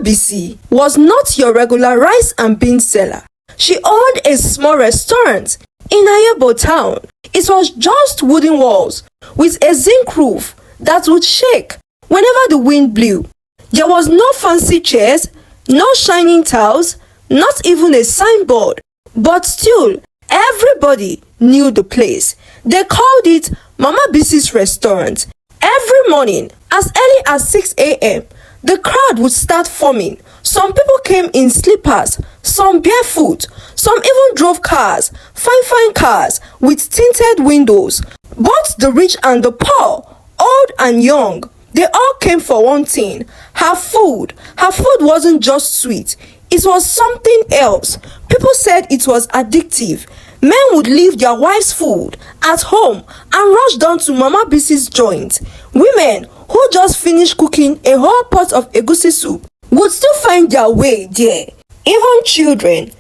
Bisi was not your regular rice and beans seller. She owned a small restaurant in Ayebo town. It was just wooden walls with a zinc roof that would shake whenever the wind blew. There was no fancy chairs, no shining tiles, not even a signboard. But still, everybody knew the place. They called it Mama Bisi's restaurant. Every morning, as early as 6 a.m., the crowd would start forming. Some people came in slippers, some barefoot, some even drove cars, fine cars with tinted windows. Both the rich and the poor, old and young, they all came for one thing: her food. Her food wasn't just sweet, it was something else. People said it was addictive. Men would leave their wives' food at home and rush down to Mama Bisi's joint. Women who just finished cooking a whole pot of egusi soup would still find their way there. Even children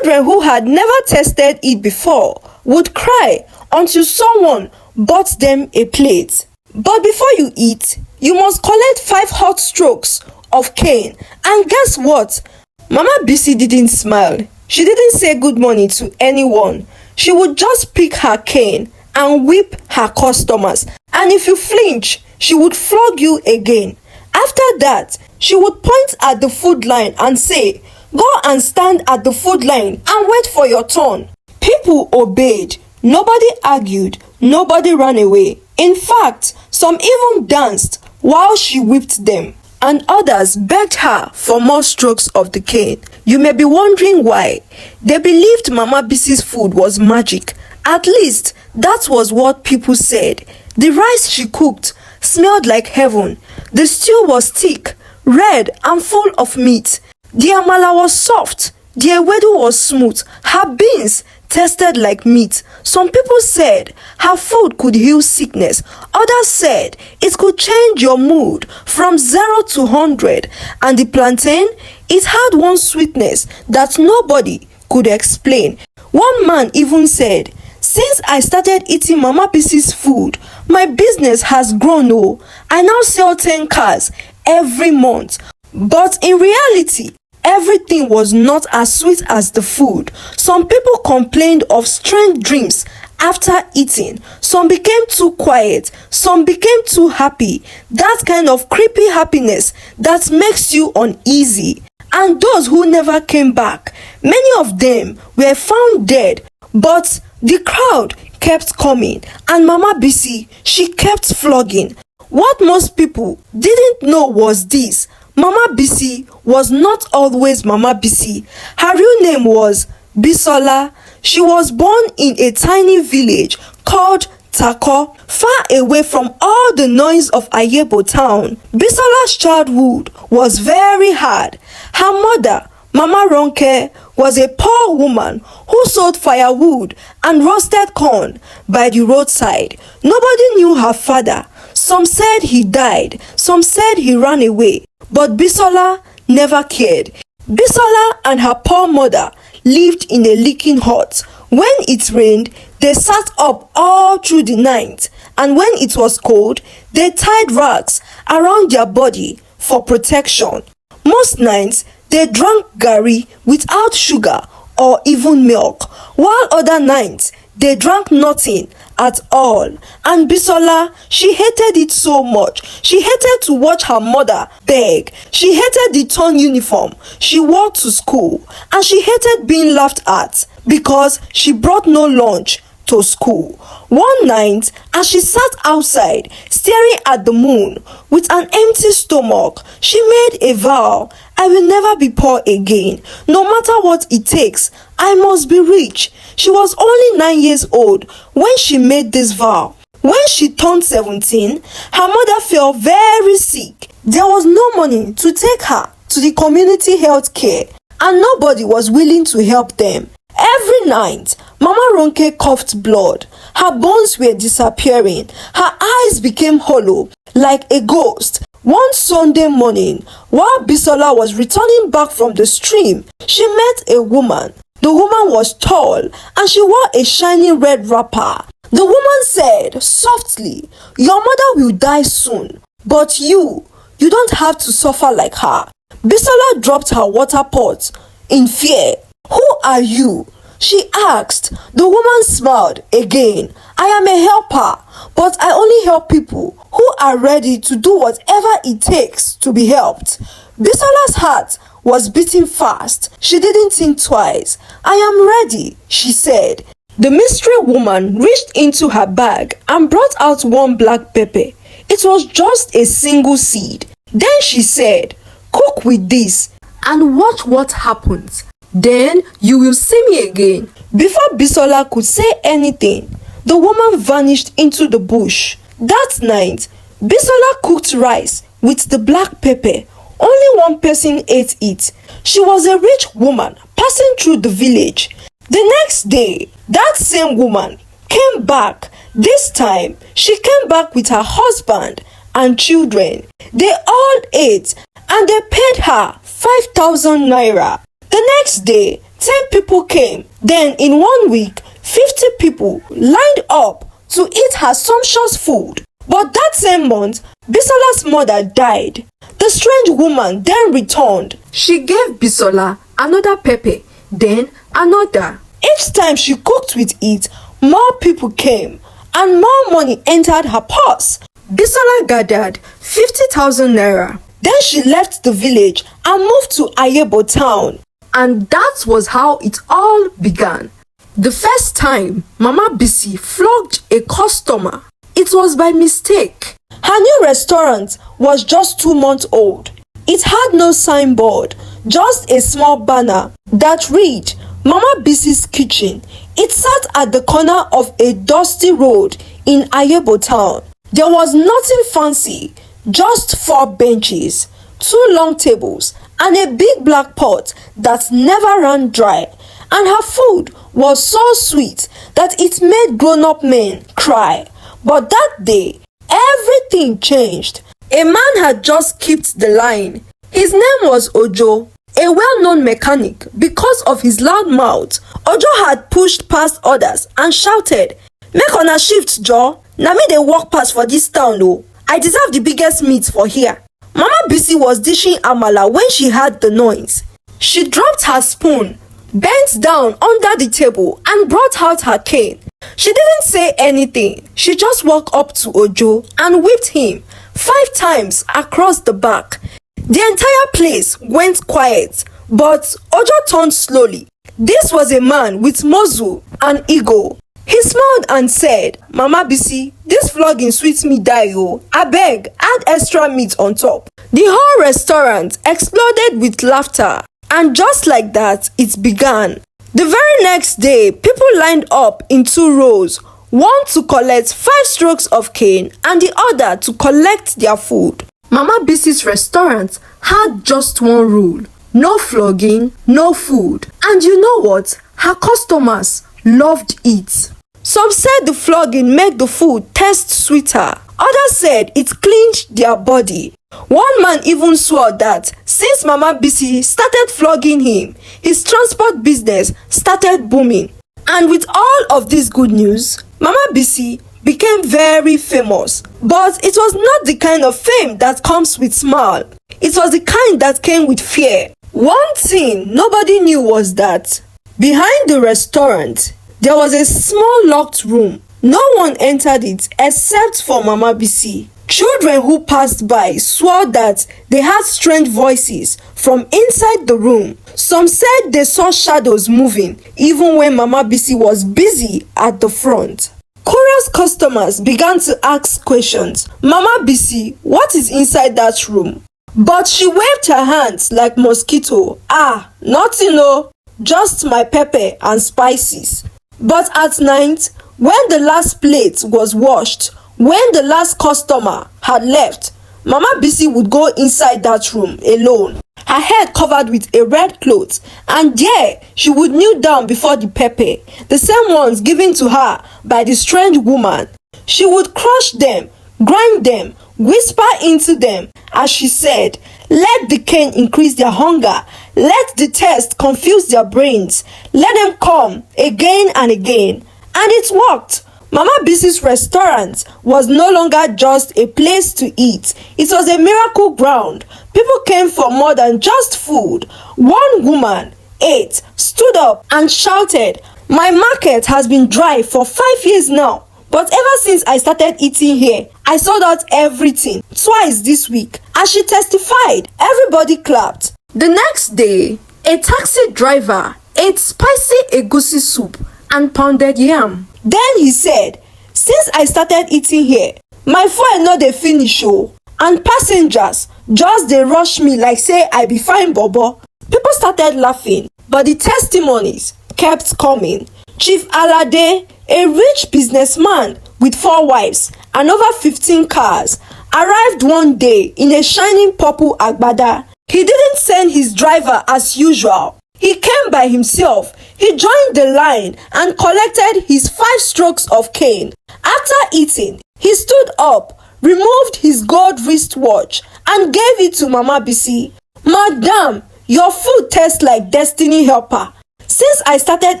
who had never tasted it before would cry until someone bought them a plate. But before you eat, you must collect 5 hot strokes of cane. And guess what? Mama Bisi didn't smile. She didn't say good morning to anyone. She would just pick her cane and whip her customers. And if you flinch, she would flog you again. After that, she would point at the food line and say, "Go and stand at the food line and wait for your turn." People obeyed. Nobody argued. Nobody ran away. In fact, some even danced while she whipped them. And others begged her for more strokes of the cane. You may be wondering why. They believed Mama Bisi's food was magic. At least, that was what people said. The rice she cooked smelled like heaven. The stew was thick, red, and full of meat. The amala was soft. The ewedu was smooth. Her beans tasted like meat. Some people said her food could heal sickness. Others said it could change your mood from 0 to 100. And the plantain, it had one sweetness that nobody could explain. One man even said, "Since I started eating Mama Bisi's food, my business has grown. Oh, I now sell 10 cars every month." But in reality, everything was not as sweet as the food. Some people complained of strange dreams after eating. Some became too quiet. Some became too happy. That kind of creepy happiness that makes you uneasy. And those who never came back, many of them were found dead. But the crowd kept coming, and Mama Bisi, she kept flogging. What most people didn't know was this: Mama Bisi was not always Mama Bisi. Her real name was Bisola. She was born in a tiny village called Tako, far away from all the noise of Ayebo town. Bisola's childhood was very hard. Her mother, Mama Ronke, was a poor woman who sold firewood and roasted corn by the roadside. Nobody knew her father. Some said he died. Some said he ran away. But Bisola never cared. Bisola and her poor mother lived in a leaking hut. When it rained, they sat up all through the night. And when it was cold, they tied rags around their body for protection. Most nights, they drank gari without sugar or even milk, while other nights, they drank nothing at all. And Bisola, she hated it so much. She hated to watch her mother beg. She hated the torn uniform she wore to school. And she hated being laughed at because she brought no lunch to school. One night, as she sat outside staring at the moon with an empty stomach, she made a vow: "I will never be poor again. No matter what it takes, I must be rich." She was only 9 years old when she made this vow. When she turned 17, her mother fell very sick. There was no money to take her to the community health care, and nobody was willing to help them. Every night, Mama Ronke coughed blood. Her bones were disappearing. Her eyes became hollow, like a ghost. One Sunday morning, while Bisola was returning back from the stream, she met a woman. The woman was tall and she wore a shiny red wrapper. The woman said softly, "Your mother will die soon, but you don't have to suffer like her." Bisola dropped her water pot in fear. "Who are you?" she asked. The woman smiled again. "I am a helper, but I only help people who are ready to do whatever it takes to be helped." Bisola's heart was beating fast. She didn't think twice. "I am ready," she said. The mystery woman reached into her bag and brought out one black pepper. It was just a single seed. Then she said, "Cook with this and watch what happens. Then you will see me again." Before Bisola could say anything, the woman vanished into the bush. That night, Bisola cooked rice with the black pepper. Only one person ate it. She was a rich woman passing through the village. The next day, that same woman came back. This time, she came back with her husband and children. They all ate and they paid her 5,000 naira. The next day, 10 people came. Then in 1 week, 50 people lined up to eat her sumptuous food. But that same month, Bisola's mother died. The strange woman then returned. She gave Bisola another pepper, then another. Each time she cooked with it, more people came and more money entered her purse. Bisola gathered 50,000 naira. Then she left the village and moved to Ayebo town. And that was how it all began. The first time Mama Bisi flogged a customer, it was by mistake. Her new restaurant was just 2 months old. It had no signboard, just a small banner that read Mama Bisi's Kitchen. It sat at the corner of a dusty road in Ayebo town. There was nothing fancy, just 4 benches, 2 long tables, and a big black pot that never ran dry. And her food was so sweet that it made grown-up men cry. But that day, everything changed. A man had just skipped the line. His name was Ojo, a well-known mechanic. Because of his loud mouth, Ojo had pushed past others and shouted, "Make on a shift, Joe. Na me dey walk past for this town o. I deserve the biggest meat for here." Mama Bisi was dishing amala when she heard the noise. She dropped her spoon, bent down under the table and brought out her cane. She didn't say anything. She just walked up to Ojo and whipped him 5 times across the back. The entire place went quiet, but Ojo turned slowly. This was a man with muscle and ego. He smiled and said, "Mama Bisi, this flogging sweets me die o. Abeg, add extra meat on top." The whole restaurant exploded with laughter. And just like that, it began. The very next day, people lined up in 2 rows, one to collect 5 strokes of cane and the other to collect their food. Mama Bisi's restaurant had just one rule: no flogging, no food. And you know what? Her customers loved it. Some said the flogging made the food taste sweeter. Others said it cleaned their body. One man even swore that since Mama Bisi started flogging him, his transport business started booming. And with all of this good news, Mama Bisi became very famous. But it was not the kind of fame that comes with smile. It was the kind that came with fear. One thing nobody knew was that behind the restaurant, there was a small locked room. No one entered it except for Mama Bisi. Children who passed by swore that they heard strange voices from inside the room. Some said they saw shadows moving even when Mama Bisi was busy at the front. Curious customers began to ask questions. "Mama Bisi, what is inside that room?" But she waved her hands like mosquito. "Ah, nothing no, just my pepper and spices." But at night, when the last plate was washed, when the last customer had left, Mama Bisi would go inside that room alone, her head covered with a red cloth, and there she would kneel down before the pepper, the same ones given to her by the strange woman. She would crush them, grind them, whisper into them as she said, "Let the cane increase their hunger, let the taste confuse their brains, let them come again and again." And it worked. Mama Bisi's restaurant was no longer just a place to eat. It was a miracle ground. People came for more than just food. One woman ate, stood up and shouted, "My market has been dry for 5 years now. But ever since I started eating here, I sold out everything twice this week." As she testified, everybody clapped. The next day, a taxi driver ate spicy egusi soup and pounded yam. Then he said, "Since I started eating here, my fuel no dey finish o, and passengers just dey rush me like say I be fine bobo." People started laughing, but the testimonies kept coming. Chief Alade, a rich businessman with 4 wives and over 15 cars, arrived one day in a shining purple agbada. He didn't send his driver as usual. He came by himself. He joined the line and collected his 5 strokes of cane. After eating, he stood up, removed his gold wristwatch, and gave it to Mama Bisi. "Madam, your food tastes like destiny helper. Since I started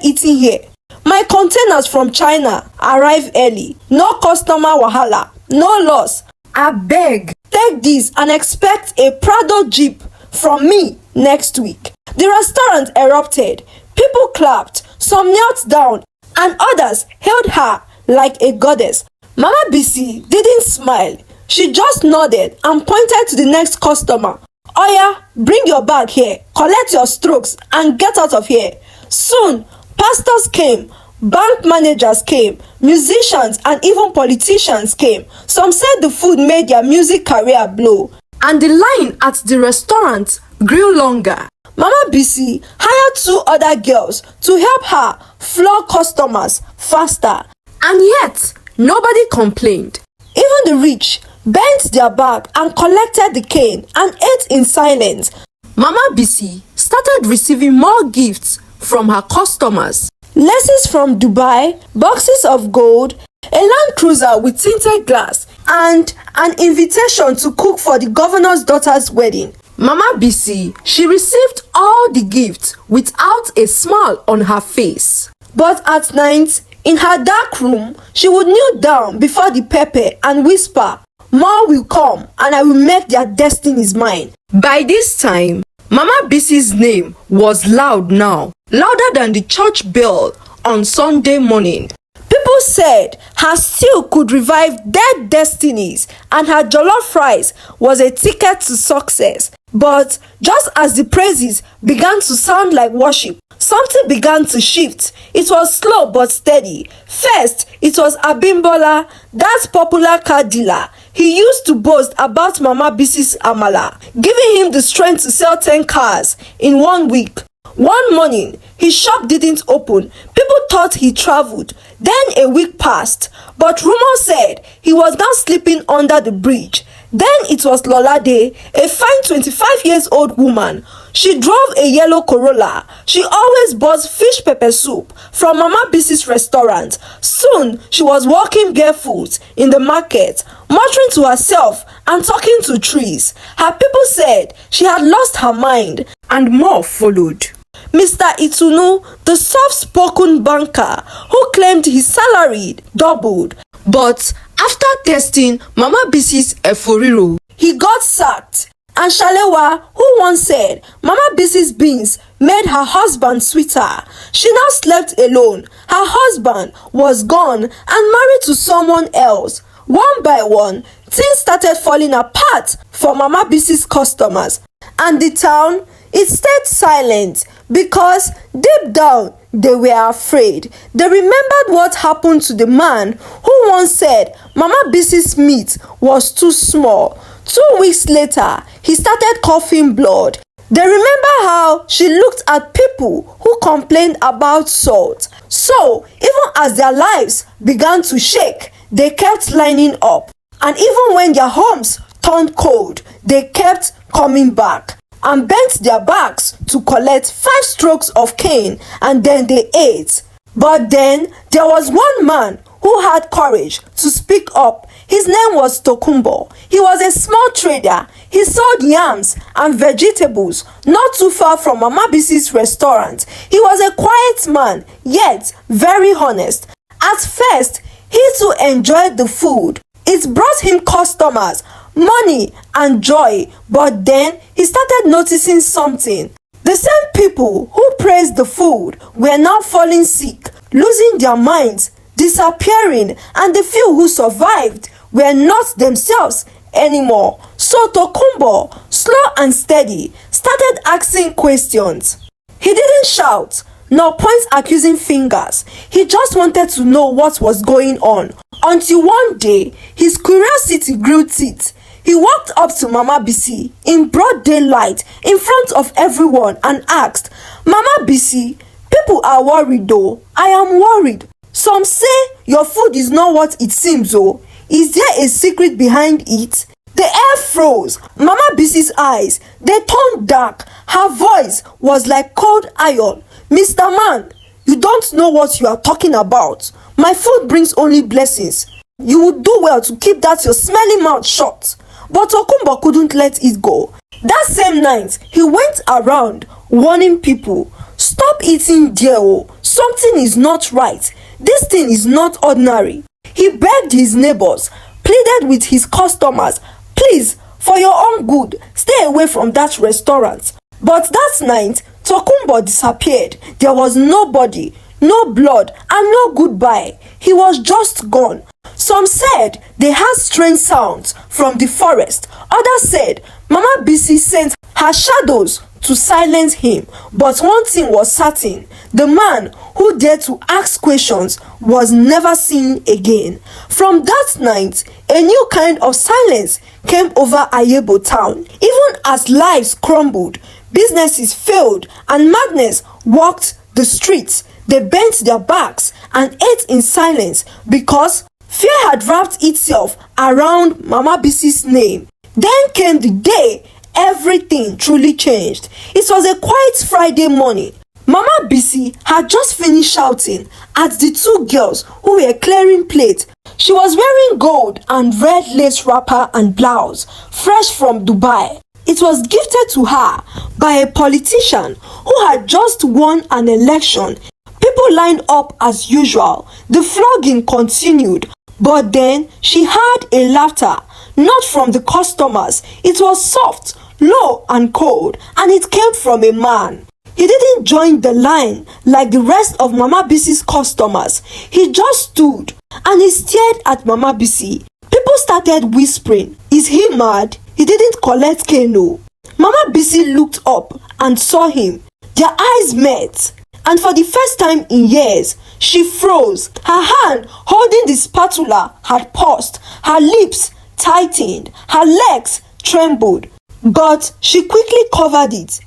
eating here, my containers from China arrive early. No customer wahala, no loss. Abeg, take this and expect a Prado Jeep from me next week." The restaurant erupted. People clapped, some knelt down, and others held her like a goddess. Mama Bisi didn't smile. She just nodded and pointed to the next customer. "Oya, bring your bag here, collect your strokes, and get out of here." Soon, pastors came, bank managers came, musicians and even politicians came. Some said the food made their music career blow. And the line at the restaurant grew longer. Mama Bisi hired 2 other girls to help her floor customers faster. And yet, nobody complained. Even the rich bent their back and collected the cane and ate in silence. Mama Bisi started receiving more gifts from her customers. Laces from Dubai, boxes of gold, a Land Cruiser with tinted glass, and an invitation to cook for the governor's daughter's wedding. Mama Bisi, she received all the gifts without a smile on her face. But at night, in her dark room, she would kneel down before the pepper and whisper, "More will come and I will make their destinies mine." By this time, Mama Bisi's name was loud now, louder than the church bell on Sunday morning. People said her stew could revive dead destinies and her jollof rice was a ticket to success. But just as the praises began to sound like worship, something began to shift. It was slow but steady. First, it was Abimbola, that popular car dealer. He used to boast about Mama Bisi's amala, giving him the strength to sell 10 cars in 1 week. One morning, his shop didn't open. People thought he traveled. Then a week passed, but rumors said he was now sleeping under the bridge. Then it was Lolade, a fine 25-year-old woman. She drove a yellow Corolla. She always bought fish pepper soup from Mama Bisi's restaurant. Soon, she was walking barefoot in the market, muttering to herself and talking to trees. Her people said she had lost her mind, and more followed. Mr. Itunu, the soft-spoken banker who claimed his salary doubled. But after testing Mama Bisi's eforiro, he got sacked. And Shalewa, who once said Mama Bisi's beans made her husband sweeter, she now slept alone. Her husband was gone and married to someone else. One by one, things started falling apart for Mama Bisi's customers. And the town, it stayed silent because deep down they were afraid. They remembered what happened to the man who once said Mama Bisi's meat was too small. 2 weeks later, he started coughing blood. They remember how she looked at people who complained about salt. So, even as their lives began to shake, they kept lining up. And even when their homes turned cold, they kept coming back and bent their backs to collect 5 strokes of cane, and then they ate. But then there was one man who had courage to speak up. His name was Tokumbo. He was a small trader. He sold yams and vegetables not too far from Mama Bisi's restaurant. He was a quiet man, yet very honest. At first, He too enjoyed the food. It brought him customers, money, and joy. But then he started noticing something. The same people who praised the food were now falling sick, losing their minds, disappearing, and the few who survived were not themselves anymore. So Tokumbo, slow and steady, started asking questions. He didn't shout, nor point accusing fingers. He just wanted to know what was going on. Until one day, his curiosity grew teeth. He walked up to Mama Bisi in broad daylight in front of everyone and asked, "Mama Bisi, people are worried though. I am worried. Some say your food is not what it seems though. Is there a secret behind it?" The air froze. Mama Bisi's eyes, they turned dark. Her voice was like cold iron. "Mr. Man, you don't know what you are talking about. My food brings only blessings. You would do well to keep that your smelly mouth shut." But Tokumbo couldn't let it go. That same night, he went around warning people, "Stop eating there, oh. Something is not right. This thing is not ordinary." He begged his neighbors, pleaded with his customers, "Please, for your own good, stay away from that restaurant." But that night, Tokumbo disappeared. There was nobody, no blood, and no goodbye. He was just gone. Some said they heard strange sounds from the forest. Others said Mama Bisi sent her shadows to silence him. But one thing was certain: the man who dared to ask questions was never seen again. From that night, a new kind of silence came over Ayebo town. Even as lives crumbled, businesses failed, and madness walked the streets, they bent their backs and ate in silence because fear had wrapped itself around Mama Bisi's name. Then came the day everything truly changed. It was a quiet Friday morning. Mama Bisi had just finished shouting at the two girls who were clearing plates. She was wearing gold and red lace wrapper and blouse, fresh from Dubai. It was gifted to her by a politician who had just won an election. People lined up as usual. The flogging continued. But then she heard a laughter, not from the customers. It was soft, low and cold, and it came from a man. He didn't join the line like the rest of Mama Bisi's customers. He just stood and he stared at Mama Bisi. People started whispering, "Is he mad? He didn't collect Keno." Mama Bisi looked up and saw him. Their eyes met. And for the first time in years, she froze. Her hand holding the spatula had paused. Her lips tightened. Her legs trembled. But she quickly covered it.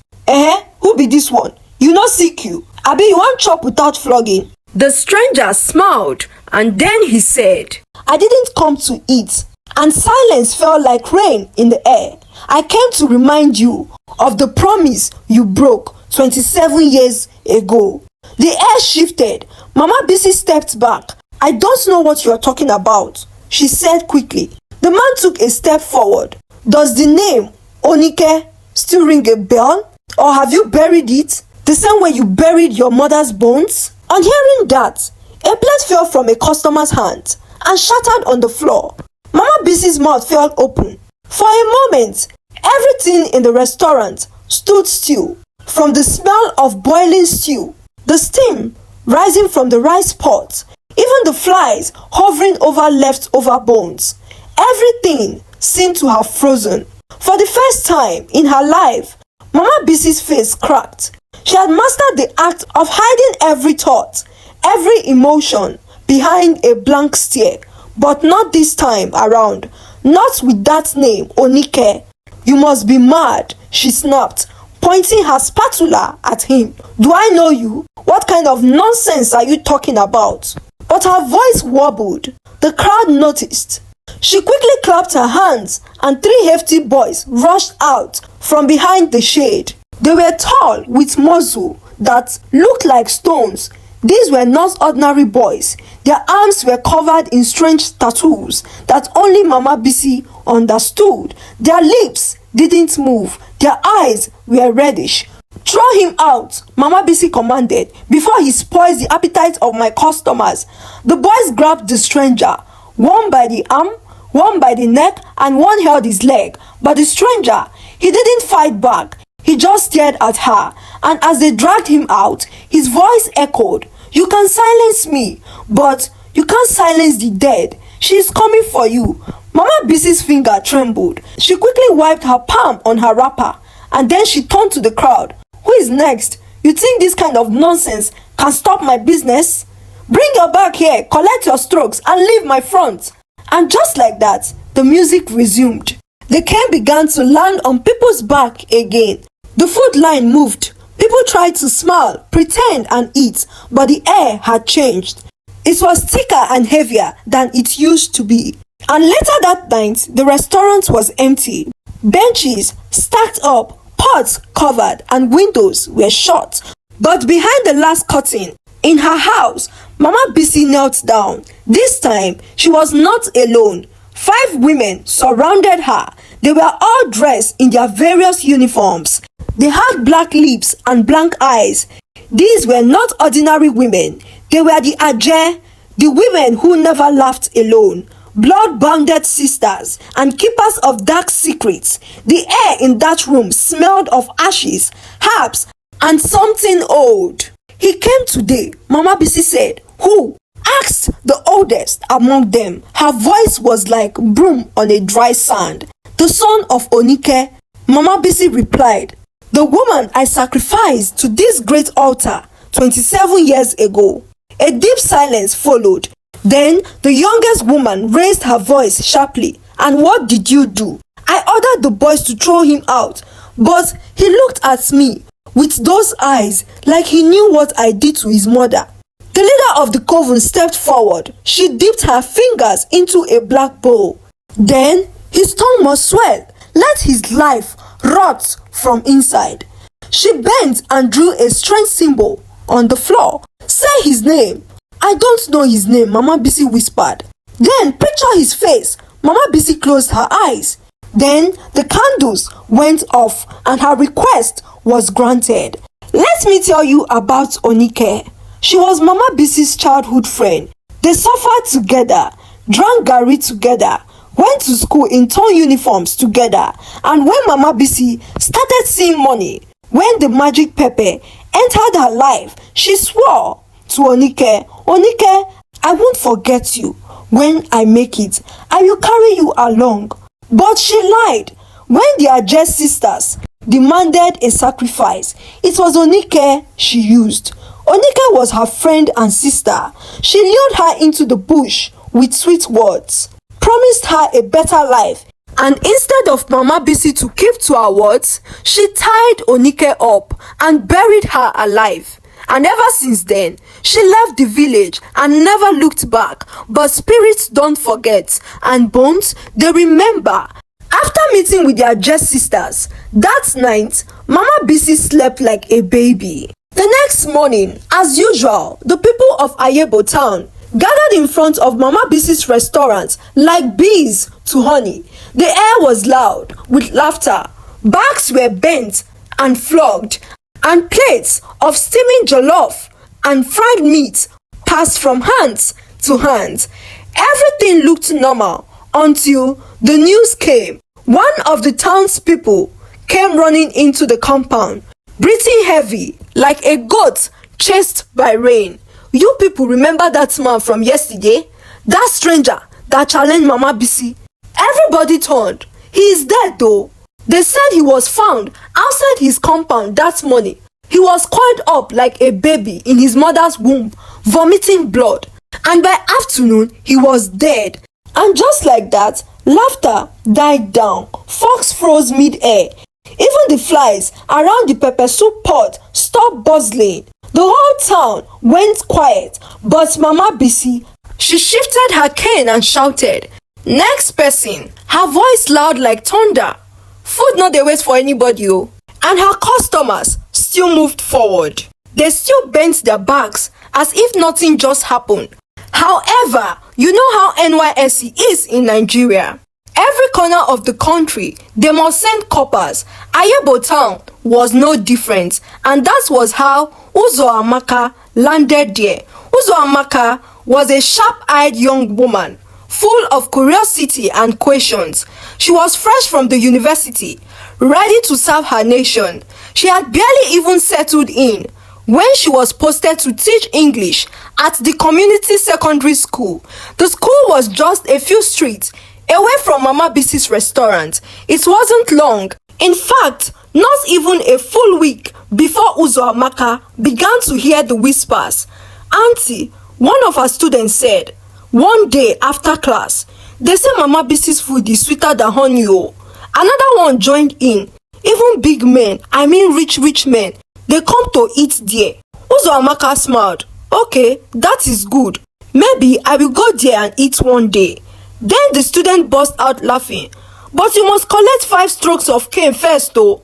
Who be this one? You no sick you. Abi you want chop without flogging?" The stranger smiled and then he said, "I didn't come to eat." And silence fell like rain in the air. "I came to remind you of the promise you broke 27 years ago." The air shifted. Mama Bisi stepped back. "I don't know what you are talking about," she said quickly. The man took a step forward. "Does the name Onike still ring a bell? Or have you buried it the same way you buried your mother's bones?" On hearing that, a plate fell from a customer's hand and shattered on the floor. Mama Bisi's mouth fell open. For a moment, everything in the restaurant stood still. From the smell of boiling stew, the steam rising from the rice pot, even the flies hovering over leftover bones, everything seemed to have frozen. For the first time in her life, Mama Bisi's face cracked. She had mastered the act of hiding every thought, every emotion behind a blank stare. But not this time around. Not with that name, Onike. "You must be mad," she snapped, pointing her spatula at him. "Do I know you? What kind of nonsense are you talking about?" But her voice wobbled. The crowd noticed. She quickly clapped her hands and 3 hefty boys rushed out from behind the shade. They were tall with muscle that looked like stones. These were not ordinary boys. Their arms were covered in strange tattoos that only Mama Bisi understood. Their lips didn't move. Their eyes were reddish. "Throw him out," Mama Bisi commanded, "before he spoils the appetite of my customers." The boys grabbed the stranger, one by the arm, one by the neck, and one held his leg. But the stranger, he didn't fight back. He just stared at her, and as they dragged him out, his voice echoed, "You can silence me, but you can't silence the dead. She's coming for you." Mama Bisi's finger trembled. She quickly wiped her palm on her wrapper, and then she turned to the crowd. "Who is next? You think this kind of nonsense can stop my business? Bring your bag here, collect your strokes, and leave my front." And just like that, the music resumed. The cane began to land on people's back again. The food line moved. People tried to smile, pretend, and eat, but the air had changed. It was thicker and heavier than it used to be. And later that night, the restaurant was empty. Benches stacked up, pots covered, and windows were shut. But behind the last curtain, in her house, Mama Bisi knelt down. This time, she was not alone. 5 women surrounded her. They were all dressed in their various uniforms. They had black lips and blank eyes. These were not ordinary women. They were the Ajeh, the women who never laughed alone. Blood-bonded sisters and keepers of dark secrets. The air in that room smelled of ashes, herbs, and something old. "He came today," Mama Bisi said. "Who?" asked the oldest among them. Her voice was like broom on a dry sand. "The son of Onike," Mama Bisi replied. "The woman I sacrificed to this great altar 27 years ago." A deep silence followed. Then the youngest woman raised her voice sharply. "And what did you do?" "I ordered the boys to throw him out, but he looked at me with those eyes like he knew what I did to his mother." The leader of the coven stepped forward. She dipped her fingers into a black bowl. "Then his tongue must swell. Let his life rot from inside." She bent and drew a strange symbol on the floor. "Say his name." "I don't know his name," Mama Bisi whispered. "Then picture his face." Mama Bisi closed her eyes. Then the candles went off and her request was granted. Let me tell you about Onike. She was Mama Bisi's childhood friend. They suffered together, drank garri together, went to school in torn uniforms together, and when Mama Bisi started seeing money, when the magic pepper entered her life, she swore to Onike, "Onike, I won't forget you. When I make it, I will carry you along." But she lied. When the Ajeh sisters demanded a sacrifice, it was Onike she used. Onike was her friend and sister. She lured her into the bush with sweet words, promised her a better life, and instead of Mama Bisi to keep to her words, she tied Onike up and buried her alive. And ever since then, she left the village and never looked back. But spirits don't forget, and bones, they remember. After meeting with their Ajeh sisters, that night, Mama Bisi slept like a baby. The next morning, as usual, the people of Ayebo town gathered in front of Mama Bisi's restaurant like bees to honey. The air was loud with laughter. Backs were bent and flogged, and plates of steaming jollof and fried meat passed from hands to hands. Everything looked normal until the news came. One of the townspeople came running into the compound, breathing heavy like a goat chased by rain. You people remember that man from yesterday? That stranger that challenged Mama Bisi? Everybody turned. He is dead though. They said he was found outside his compound that morning. He was coiled up like a baby in his mother's womb, vomiting blood. And by afternoon, he was dead. And just like that, laughter died down. Fox froze mid-air. Even the flies around the pepper soup pot stopped buzzing. The whole town went quiet, but Mama Bisi, she shifted her cane and shouted, "Next person," her voice loud like thunder. Food no dey wait for anybody oh. And her customers still moved forward. They still bent their backs as if nothing just happened. However, you know how NYSC is in Nigeria. Every corner of the country, they must send coppers. Ayebo town was no different, and that was how Uzoamaka landed there. Uzoamaka was a sharp-eyed young woman, full of curiosity and questions. She was fresh from the university, ready to serve her nation. She had barely even settled in when she was posted to teach English at the community secondary school. The school was just a few streets away from Mama Bisi's restaurant. It wasn't long. In fact, not even a full week before Uzoamaka began to hear the whispers. "Auntie," one of her students said, one day after class, "they say Mama Bisi's food is sweeter than honey." Oh. Another one joined in. "Even big men, I mean rich men, they come to eat there." Uzoamaka smiled. "Okay, that is good. Maybe I will go there and eat one day." Then the student burst out laughing. "But you must collect 5 strokes of cane first though."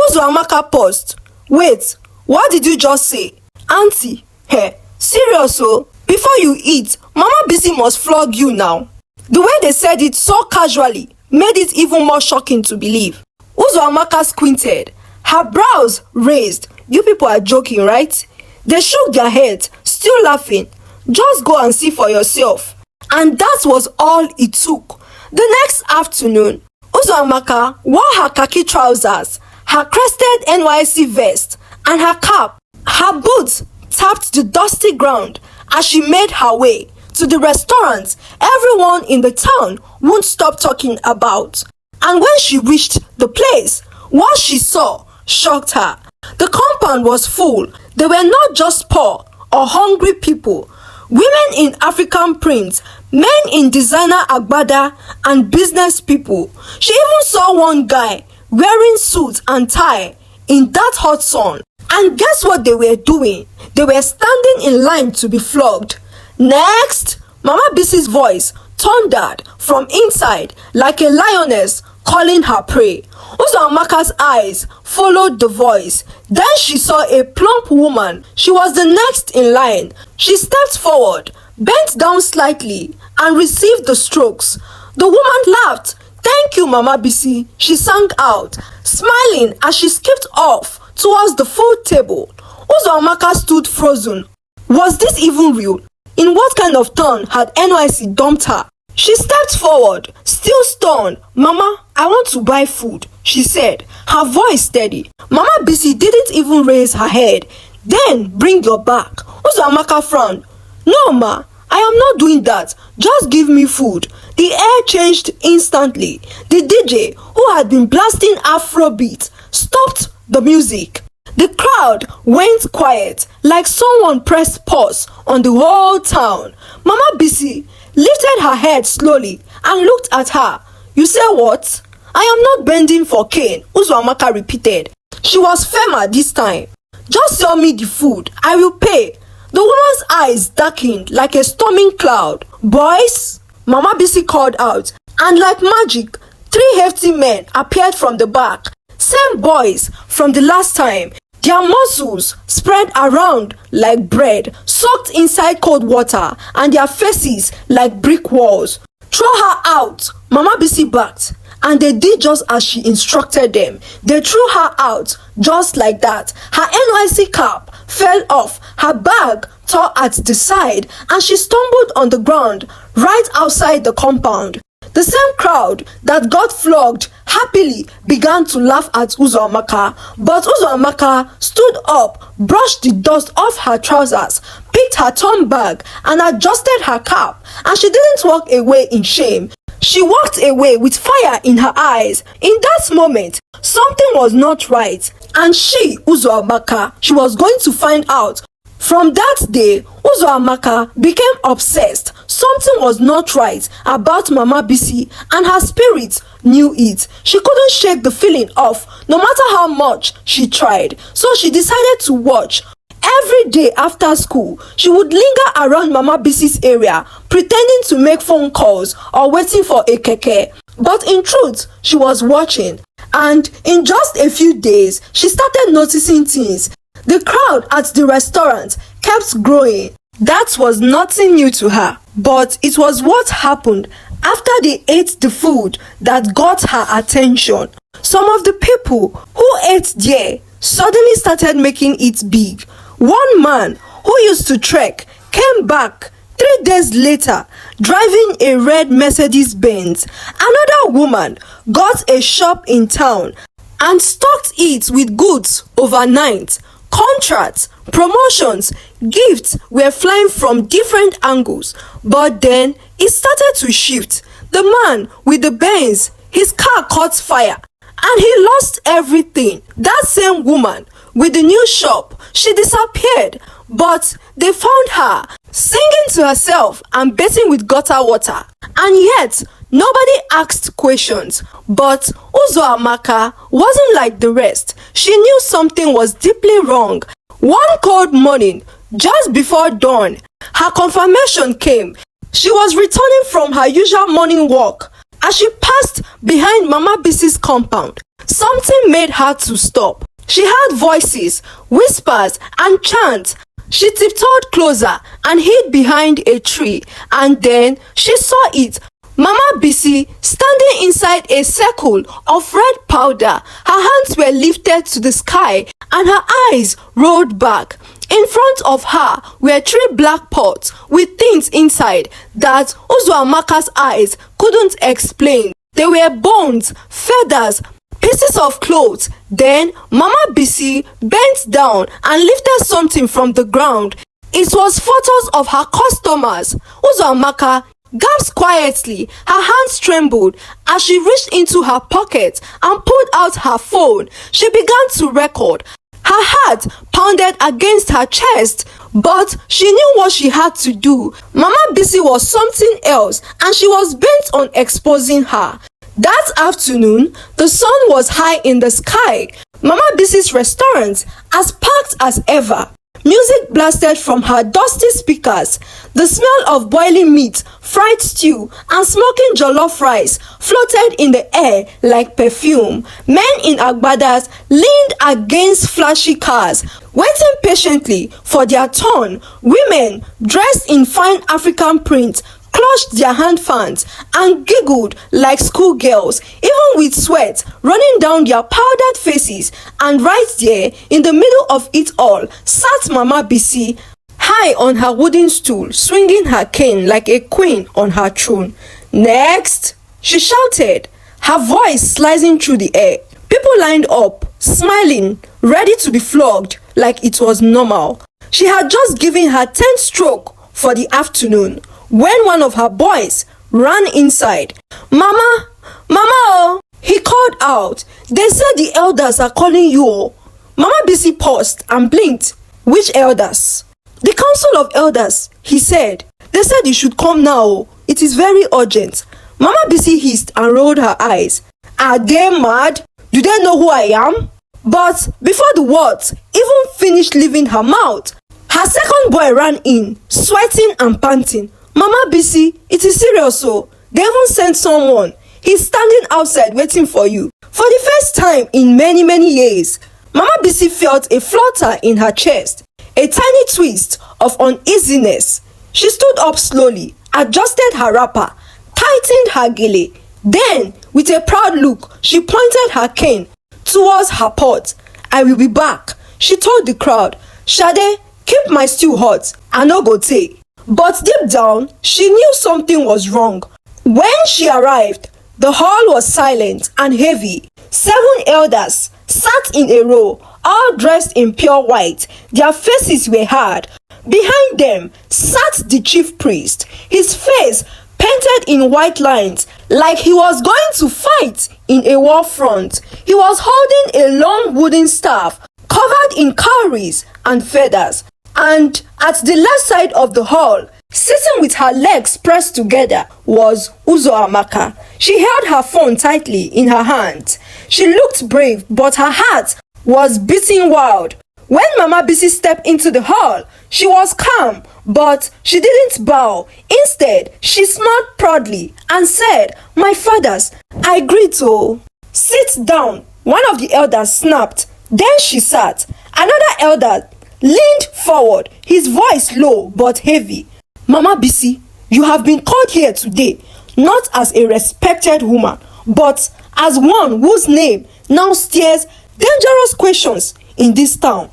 Uzoamaka paused. "Wait, what did you just say?" "Auntie, hey, serious oh? Before you eat, Mama Bisi must flog you now." The way they said it so casually made it even more shocking to believe. Uzoamaka squinted, her brows raised. "You people are joking, right?" They shook their heads, still laughing. "Just go and see for yourself." And that was all it took. The next afternoon, Uzoamaka wore her khaki trousers, her crested NYC vest, and her cap. Her boots tapped the dusty ground as she made her way to the restaurant everyone in the town wouldn't stop talking about. And when she reached the place, what she saw shocked her. The compound was full. They were not just poor or hungry people. Women in African prints, men in designer agbada, and business people. She even saw one guy wearing suit and tie in that hot sun. And guess what they were doing? They were standing in line to be flogged. "Next!" Mama Bisi's voice thundered from inside like a lioness calling her prey. Uzoamaka's eyes followed the voice. Then she saw a plump woman. She was the next in line. She stepped forward, bent down slightly, and received the strokes. The woman laughed. "Thank you, Mama Bisi," she sang out, smiling as she skipped off towards the food table. Uzoamaka stood frozen. Was this even real? In what kind of town had NYC dumped her? She stepped forward, still stunned. "Mama, I want to buy food," she said, her voice steady. Mama Bisi didn't even raise her head. "Then bring your bag." Uzoamaka frowned. "No, ma, I am not doing that. Just give me food." The air changed instantly. The DJ, who had been blasting Afrobeat, stopped the music. The crowd went quiet, like someone pressed pause on the whole town. Mama Bisi lifted her head slowly and looked at her. "You say what?" "I am not bending for cane," Uzoamaka repeated. She was firmer this time. "Just sell me the food. I will pay." The woman's eyes darkened like a storming cloud. "Boys," Mama Bisi called out, and like magic, 3 hefty men appeared from the back. Same boys from the last time. Their muscles spread around like bread, soaked inside cold water, and their faces like brick walls. "Throw her out," Mama Bisi barked, and they did just as she instructed them. They threw her out just like that. Her NYC cap fell off, her bag tore at the side, and she stumbled on the ground right outside the compound. The same crowd that got flogged happily began to laugh at Uzoamaka, but Uzoamaka stood up, brushed the dust off her trousers, picked her torn bag, and adjusted her cap, and she didn't walk away in shame. She walked away with fire in her eyes. In that moment, something was not right, and she, Uzoamaka, she was going to find out. From that day, Uzoamaka became obsessed. Something was not right about Mama Bisi, and her spirit knew it. She couldn't shake the feeling off, no matter how much she tried. So she decided to watch. Every day after school, she would linger around Mama Bisi's area, pretending to make phone calls or waiting for a keke. But in truth, she was watching. And in just a few days, she started noticing things. The crowd at the restaurant kept growing. That was nothing new to her, but it was what happened After they ate the food that got her attention, some of the people who ate there suddenly started making it big. One man who used to trek came back 3 days later driving a red Mercedes Benz. Another woman got a shop in town and stocked it with goods overnight. Contracts, promotions, gifts were flying from different angles, but then it started to shift. The man with the Benz, his car caught fire and he lost everything. That same woman with the new shop, she disappeared, but they found her singing to herself and bathing with gutter water. And yet, nobody asked questions. But Uzuamaka wasn't like the rest. She knew something was deeply wrong. One cold morning, just before dawn, her confirmation came. She was returning from her usual morning walk. As she passed behind Mama Bisi's compound, something made her to stop. She heard voices, whispers, and chants. She tiptoed closer and hid behind a tree, and then she saw it. Mama Bisi standing inside a circle of red powder. Her hands were lifted to the sky and her eyes rolled back. In front of her were 3 black pots with things inside that Uzuamaka's eyes couldn't explain. They were bones, feathers, pieces of clothes. Then Mama Bisi bent down and lifted something from the ground. It was photos of her customers. Uzuamaka gasped quietly. Her hands trembled as she reached into her pocket and pulled out her phone. She began to record. Her heart pounded against her chest, but she knew what she had to do. Mama Bisi was something else, and she was bent on exposing her. That afternoon, the sun was high in the sky. Mama Bisi's restaurant as packed as ever. Music blasted from her dusty speakers. The smell of boiling meat, fried stew, and smoking jollof rice floated in the air like perfume. Men in agbadas leaned against flashy cars, waiting patiently for their turn. Women dressed in fine African print clutched their hand fans and giggled like schoolgirls, even with sweat running down their powdered faces. And right there, in the middle of it all, sat Mama Bisi, high on her wooden stool, swinging her cane like a queen on her throne. "Next!" she shouted, her voice slicing through the air. People lined up, smiling, ready to be flogged like it was normal. She had just given her 10th stroke for the afternoon when one of her boys ran inside. "Mama, Mama, oh," he called out. "They said the elders are calling you, oh." Mama Bisi paused and blinked. "Which elders?" "The council of elders," he said. "They said you should come now, oh. It is very urgent." Mama Bisi hissed and rolled her eyes. "Are they mad? Do they know who I am?" But before the words even finished leaving her mouth, her second boy ran in, sweating and panting. "Mama Bisi, it is serious, oh. They even sent someone. He's standing outside waiting for you." For the first time in many, many years, Mama Bisi felt a flutter in her chest, a tiny twist of uneasiness. She stood up slowly, adjusted her wrapper, tightened her gele. Then, with a proud look, she pointed her cane towards her pot. "I will be back," she told the crowd. "Shade, keep my stew hot. I no go take." But deep down, she knew something was wrong. When she arrived, the hall was silent and heavy. 7 elders sat in a row, all dressed in pure white. Their faces were hard. Behind them sat the chief priest, his face painted in white lines, like he was going to fight in a war front. He was holding a long wooden staff covered in cowries and feathers. And at the left side of the hall, sitting with her legs pressed together, was Uzuamaka. She held her phone tightly in her hand. She looked brave, but her heart was beating wild. When Mama Bisi stepped into the hall, she was calm, but she didn't bow. Instead, she smiled proudly and said, "My fathers, I agree to sit down." One of the elders snapped. Then she sat. Another elder leaned forward, his voice low but heavy. "Mama Bisi, you have been called here today not as a respected woman, but as one whose name now stirs dangerous questions in this town.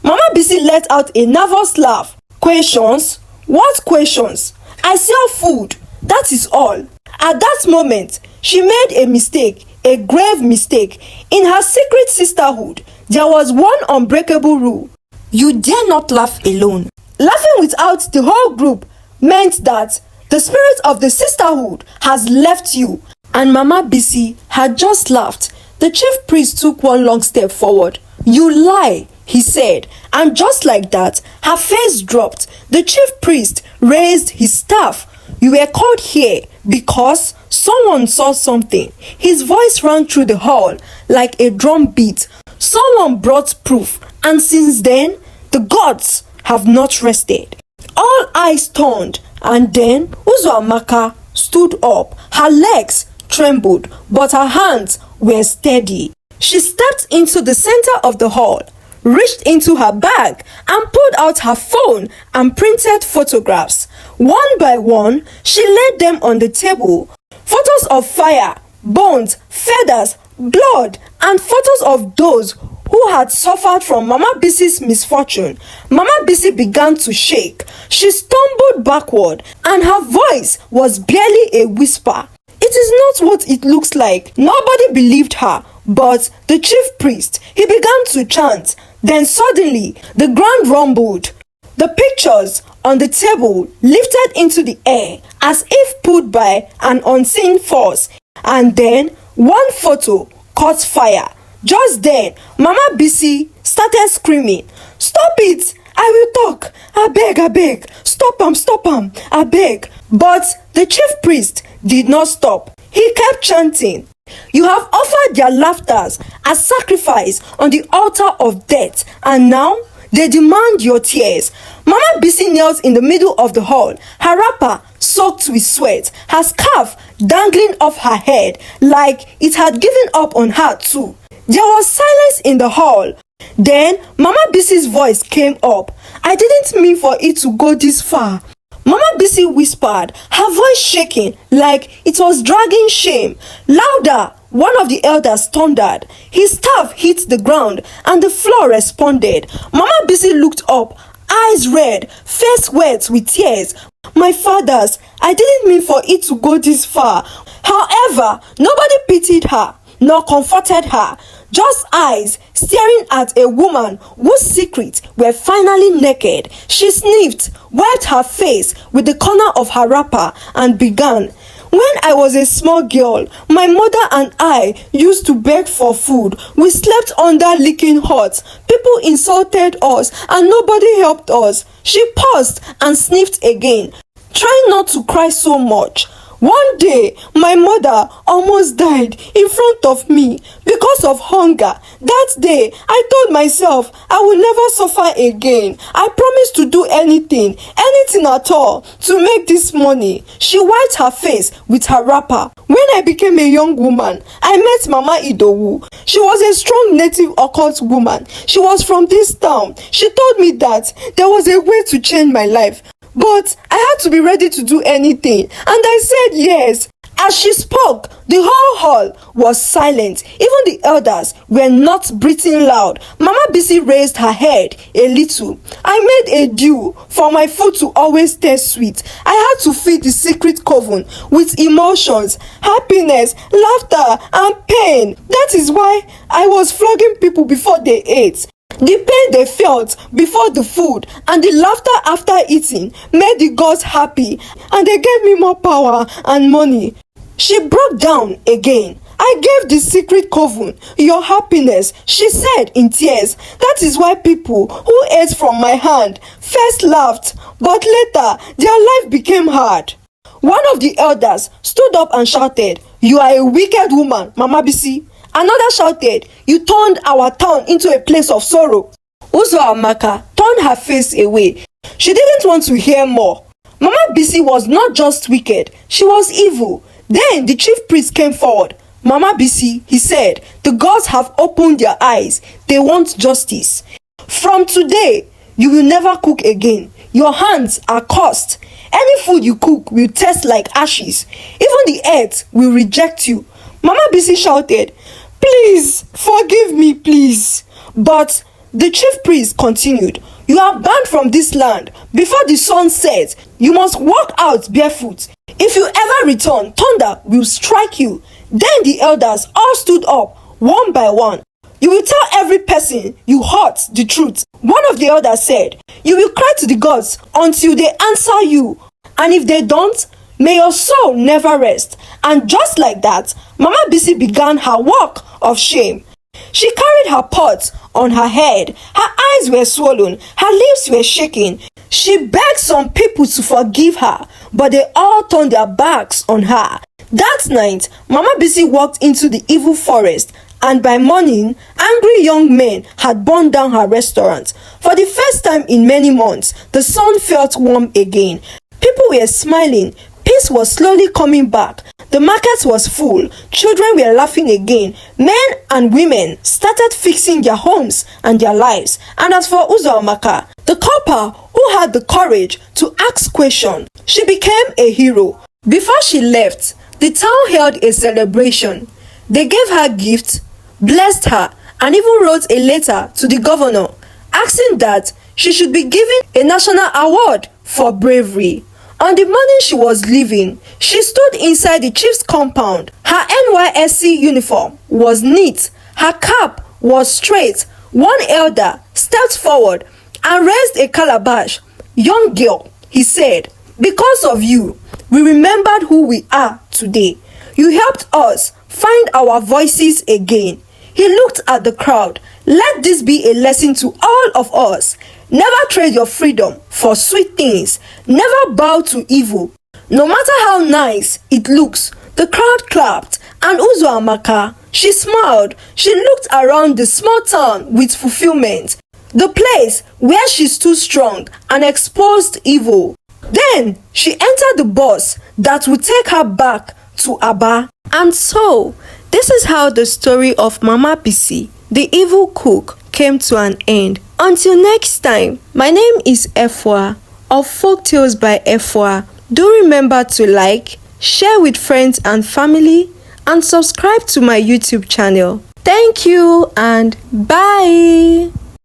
Mama Bisi let out a nervous laugh. Questions? What questions? I sell food, that is all. At that moment, she made a mistake, a grave mistake. In her secret sisterhood, there was one unbreakable rule. You dare not laugh alone. Laughing without the whole group meant that the spirit of the sisterhood has left you. And Mama Bisi had just laughed. The chief priest took one long step forward. You lie, he said, and just like that, her face dropped. The chief priest raised his staff. You were called here because someone saw something. His voice rang through the hall like a drum beat. Someone brought proof, and since then, the gods have not rested. All eyes turned, and then Uzuamaka stood up. Her legs trembled, but her hands were steady. She stepped into the center of the hall, reached into her bag, and pulled out her phone and printed photographs. One by one, she laid them on the table. Photos of fire, bones, feathers, blood, and photos of those who had suffered from Mama Bisi's misfortune. Mama Bisi began to shake. She stumbled backward, and her voice was barely a whisper. It is not what it looks like. Nobody believed her, but the chief priest, he began to chant. Then suddenly, the ground rumbled. The pictures on the table lifted into the air as if pulled by an unseen force. And then, one photo caught fire. Just then, Mama Bisi started screaming, "Stop it! I will talk! I beg! Stop am! I beg!" But the chief priest did not stop. He kept chanting, "You have offered their laughters as sacrifice on the altar of death, and now they demand your tears." Mama Bisi knelt in the middle of the hall, her wrapper soaked with sweat, her scarf dangling off her head like it had given up on her too. There was silence in the hall. Then Mama Bisi's voice came up. "I didn't mean for it to go this far." Mama Bisi whispered, her voice shaking like it was dragging shame. Louder, one of the elders thundered. His staff hit the ground and the floor responded. Mama Bisi looked up, eyes red, face wet with tears. "My fathers, I didn't mean for it to go this far." However, nobody pitied her nor comforted her. Just eyes staring at a woman whose secrets were finally naked. She sniffed, wiped her face with the corner of her wrapper, and began. "When I was a small girl, my mother and I used to beg for food. We slept under leaking huts. People insulted us and nobody helped us." She paused and sniffed again, trying not to cry so much. "One day, my mother almost died in front of me because of hunger. That day, I told myself I will never suffer again. I promised to do anything at all, to make this money." She wiped her face with her wrapper. "When I became a young woman, I met Mama Idowu. She was a strong native occult woman. She was from this town. She told me that there was a way to change my life. But I had to be ready to do anything, and I said yes." As she spoke, the whole hall was silent. Even the elders were not breathing loud. Mama Bisi raised her head a little. "I made a deal for my food to always taste sweet. I had to feed the secret coven with emotions, happiness, laughter, and pain. That is why I was flogging people before they ate. The pain they felt before the food and the laughter after eating made the gods happy, and they gave me more power and money." She broke down again. "I gave the secret coven your happiness," she said in tears. "That is why people who ate from my hand first laughed, but later their life became hard." One of the elders stood up and shouted, "You are a wicked woman, Mama Bisi." Another shouted, "You turned our town into a place of sorrow." Uzuamaka turned her face away. She didn't want to hear more. Mama Bisi was not just wicked, she was evil. Then the chief priest came forward. "Mama Bisi," he said, "the gods have opened their eyes. They want justice. From today, you will never cook again. Your hands are cursed. Any food you cook will taste like ashes. Even the earth will reject you. Mama Bisi shouted, "Please, forgive me, please." But the chief priest continued, "You are banned from this land. Before the sun sets, you must walk out barefoot. If you ever return, thunder will strike you." Then the elders all stood up, one by one. "You will tell every person you hurt the truth." One of the elders said, "You will cry to the gods until they answer you. And if they don't, may your soul never rest." And just like that, Mama Bisi began her walk of shame. She carried her pot on her head. Her eyes were swollen. Her lips were shaking. She begged some people to forgive her, but they all turned their backs on her. That night, Mama Bisi walked into the evil forest, and by morning, angry young men had burned down her restaurant. For the first time in many months, the sun felt warm again. People were smiling. Peace was slowly coming back. The market was full. Children were laughing again. Men and women started fixing their homes and their lives. And as for Uzuamaka, the copper who had the courage to ask questions, she became a hero. Before she left, the town held a celebration. They gave her gifts, blessed her, and even wrote a letter to the governor asking that she should be given a national award for bravery. On the morning she was leaving, she stood inside the chief's compound. Her NYSC uniform was neat. Her cap was straight. One elder stepped forward and raised a calabash. "Young girl," he said, "because of you, we remembered who we are today. You helped us find our voices again." He looked at the crowd. "Let this be a lesson to all of us. Never trade your freedom for sweet things. Never bow to evil, no matter how nice it looks." The crowd clapped, and Uzuamaka, she smiled. She looked around the small town with fulfillment, the place where she stood strong and exposed evil. Then she entered the bus that would take her back to Aba. And so, this is how the story of Mama Bisi, the evil cook, came to an end. Until next time, my name is Efwa of Folktales by Efwa. Do remember to like, share with friends and family, and subscribe to my YouTube channel. Thank you and bye.